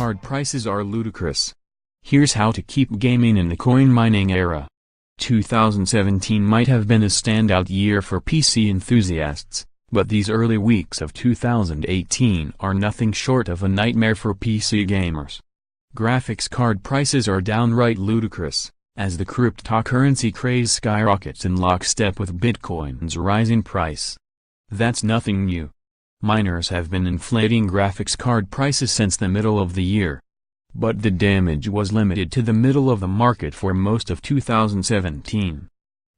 card prices are ludicrous. Here's how to keep gaming in the coin mining era. 2017 might have been a standout year for PC enthusiasts, but these early weeks of 2018 are nothing short of a nightmare for PC gamers. Graphics card prices are downright ludicrous, as the cryptocurrency craze skyrockets in lockstep with Bitcoin's rising price. That's nothing new. Miners have been inflating graphics card prices since the middle of the year. But the damage was limited to the middle of the market for most of 2017.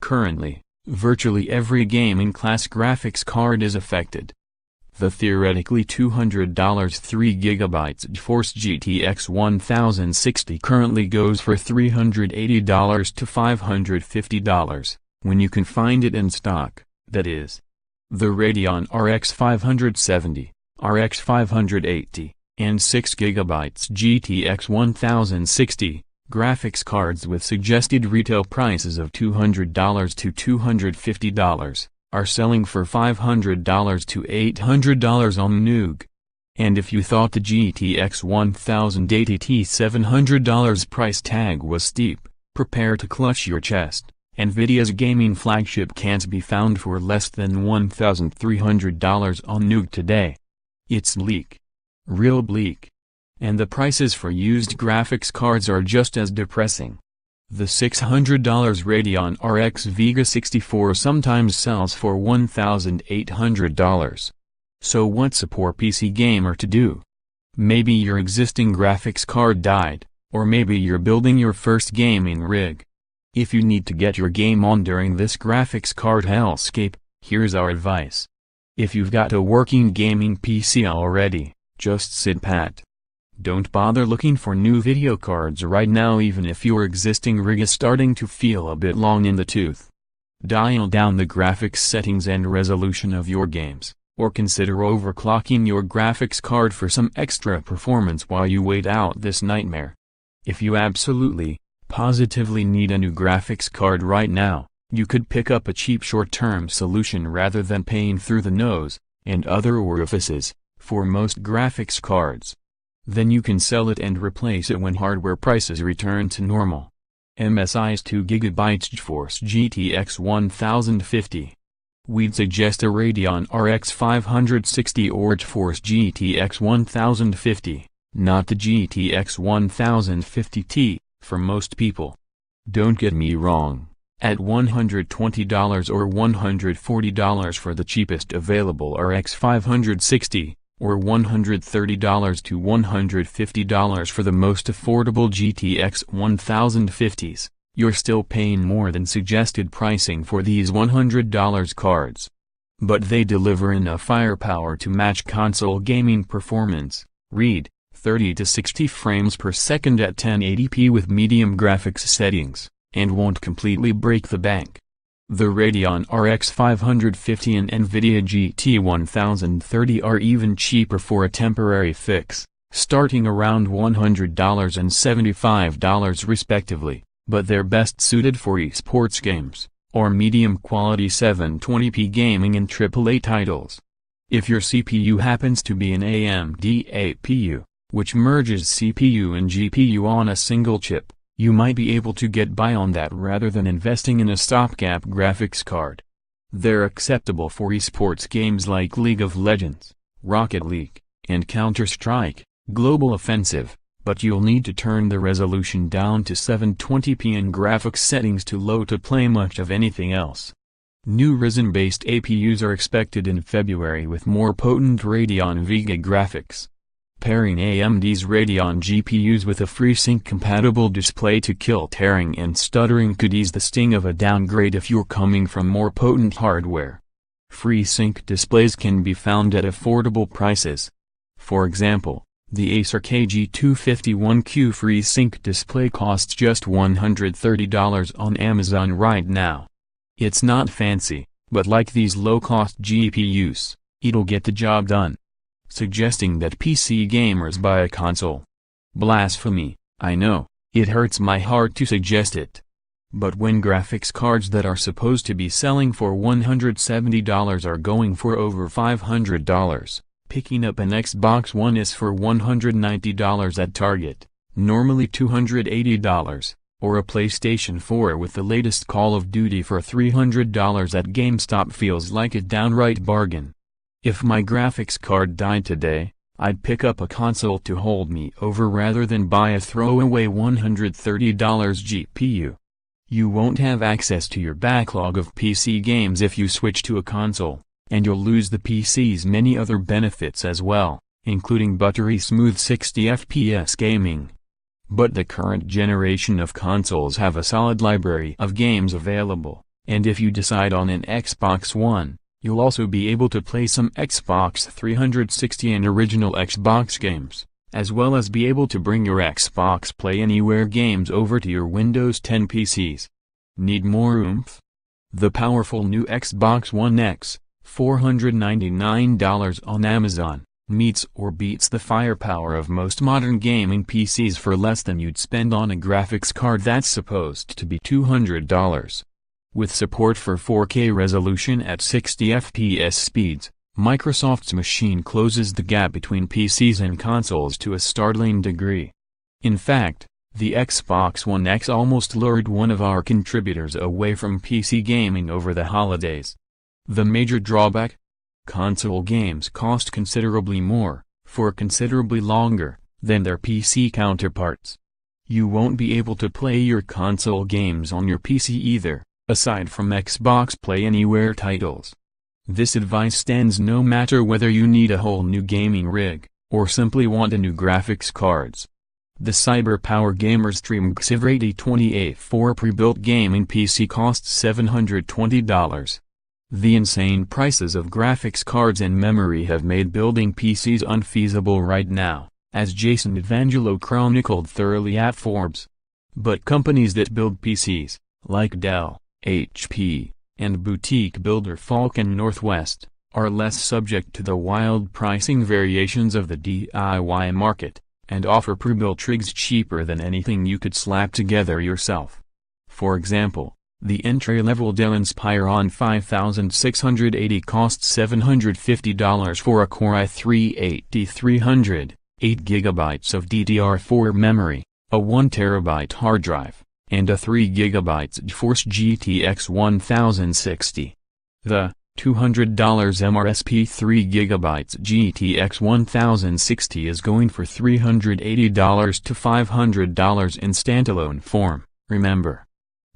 Currently, virtually every gaming class graphics card is affected. The theoretically $200 3GB GeForce GTX 1060 currently goes for $380 to $550, when you can find it in stock, that is. The Radeon RX 570, RX 580, and 6GB GTX 1060, graphics cards with suggested retail prices of $200 to $250, are selling for $500 to $800 on Newegg. And if you thought the GTX 1080 $700 price tag was steep, prepare to clutch your chest. Nvidia's gaming flagship can't be found for less than $1,300 on Newegg today. It's bleak. Real bleak. And the prices for used graphics cards are just as depressing. The $600 Radeon RX Vega 64 sometimes sells for $1,800. So what's a poor PC gamer to do? Maybe your existing graphics card died, or maybe you're building your first gaming rig. If you need to get your game on during this graphics card hellscape, here's our advice. If you've got a working gaming PC already, just sit pat. Don't bother looking for new video cards right now even if your existing rig is starting to feel a bit long in the tooth. Dial down the graphics settings and resolution of your games, or consider overclocking your graphics card for some extra performance while you wait out this nightmare. If you positively need a new graphics card right now, you could pick up a cheap short-term solution rather than paying through the nose, and other orifices, for most graphics cards. Then you can sell it and replace it when hardware prices return to normal. MSI's 2GB GeForce GTX 1050. We'd suggest a Radeon RX 560 or GeForce GTX 1050, not the GTX 1050 Ti. For most people. Don't get me wrong, at $120 or $140 for the cheapest available RX 560, or $130 to $150 for the most affordable GTX 1050s, you're still paying more than suggested pricing for these $100 cards. But they deliver enough firepower to match console gaming performance, read, 30 to 60 frames per second at 1080p with medium graphics settings, and won't completely break the bank. The Radeon RX 550 and Nvidia GT 1030 are even cheaper for a temporary fix, starting around $100 and $75 respectively, but they're best suited for esports games, or medium-quality 720p gaming and AAA titles. If your CPU happens to be an AMD APU, which merges CPU and GPU on a single chip, you might be able to get by on that rather than investing in a stopgap graphics card. They're acceptable for esports games like League of Legends, Rocket League, and Counter-Strike, Global Offensive, but you'll need to turn the resolution down to 720p and graphics settings too low to play much of anything else. New Ryzen-based APUs are expected in February with more potent Radeon Vega graphics. Pairing AMD's Radeon GPUs with a FreeSync-compatible display to kill tearing and stuttering could ease the sting of a downgrade if you're coming from more potent hardware. FreeSync displays can be found at affordable prices. For example, the Acer KG251Q FreeSync display costs just $130 on Amazon right now. It's not fancy, but like these low-cost GPUs, it'll get the job done. Suggesting that PC gamers buy a console. Blasphemy, I know, it hurts my heart to suggest it. But when graphics cards that are supposed to be selling for $170 are going for over $500, Picking up an Xbox One S for $190 at Target, normally $280, or a PlayStation 4 with the latest Call of Duty for $300 at GameStop feels like a downright bargain. If my graphics card died today, I'd pick up a console to hold me over rather than buy a throwaway $130 GPU. You won't have access to your backlog of PC games if you switch to a console, and you'll lose the PC's many other benefits as well, including buttery smooth 60 FPS gaming. But the current generation of consoles have a solid library of games available, and if you decide on an Xbox One, you'll also be able to play some Xbox 360 and original Xbox games, as well as be able to bring your Xbox Play Anywhere games over to your Windows 10 PCs. Need more oomph? The powerful new Xbox One X, $499 on Amazon, meets or beats the firepower of most modern gaming PCs for less than you'd spend on a graphics card that's supposed to be $200. With support for 4K resolution at 60 FPS speeds, Microsoft's machine closes the gap between PCs and consoles to a startling degree. In fact, the Xbox One X almost lured one of our contributors away from PC gaming over the holidays. The major drawback? Console games cost considerably more, for considerably longer, than their PC counterparts. You won't be able to play your console games on your PC either, aside from Xbox Play Anywhere titles. This advice stands no matter whether you need a whole new gaming rig, or simply want a new graphics cards. The CyberPower GamerStream Xiv 28-4 pre-built gaming PC costs $720. The insane prices of graphics cards and memory have made building PCs unfeasible right now, as Jason Evangelo chronicled thoroughly at Forbes. But companies that build PCs, like Dell, HP, and boutique builder Falcon Northwest, are less subject to the wild pricing variations of the DIY market, and offer pre-built rigs cheaper than anything you could slap together yourself. For example, the entry-level Dell Inspiron 5680 costs $750 for a Core i3-8300, 8GB of DDR4 memory, a 1TB hard drive, and a 3GB GeForce GTX 1060. The $200 MRSP 3GB GTX 1060 is going for $380 to $500 in standalone form, remember.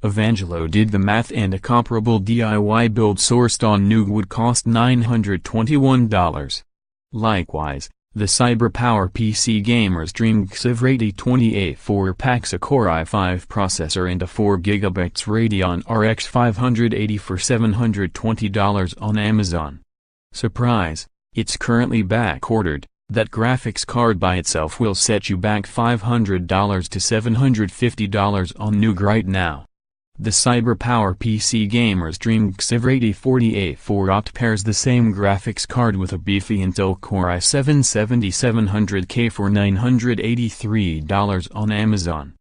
Evangelo did the math and a comparable DIY build sourced on Newegg would cost $921. Likewise, the CyberPower PC GamerStream Xiv 28-4 packs a Core i5 processor and a 4GB Radeon RX 580 for $720 on Amazon. Surprise, it's currently back-ordered. That graphics card by itself will set you back $500 to $750 on Newegg right now. The CyberPower PC GamerStream Xiv 48-4 Opt pairs the same graphics card with a beefy Intel Core i7-7700K for $983 on Amazon.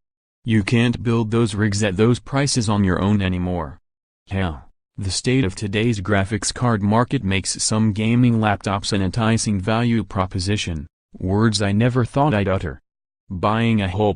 You can't build those rigs at those prices on your own anymore. Hell, the state of today's graphics card market makes some gaming laptops an enticing value proposition, words I never thought I'd utter. Buying a whole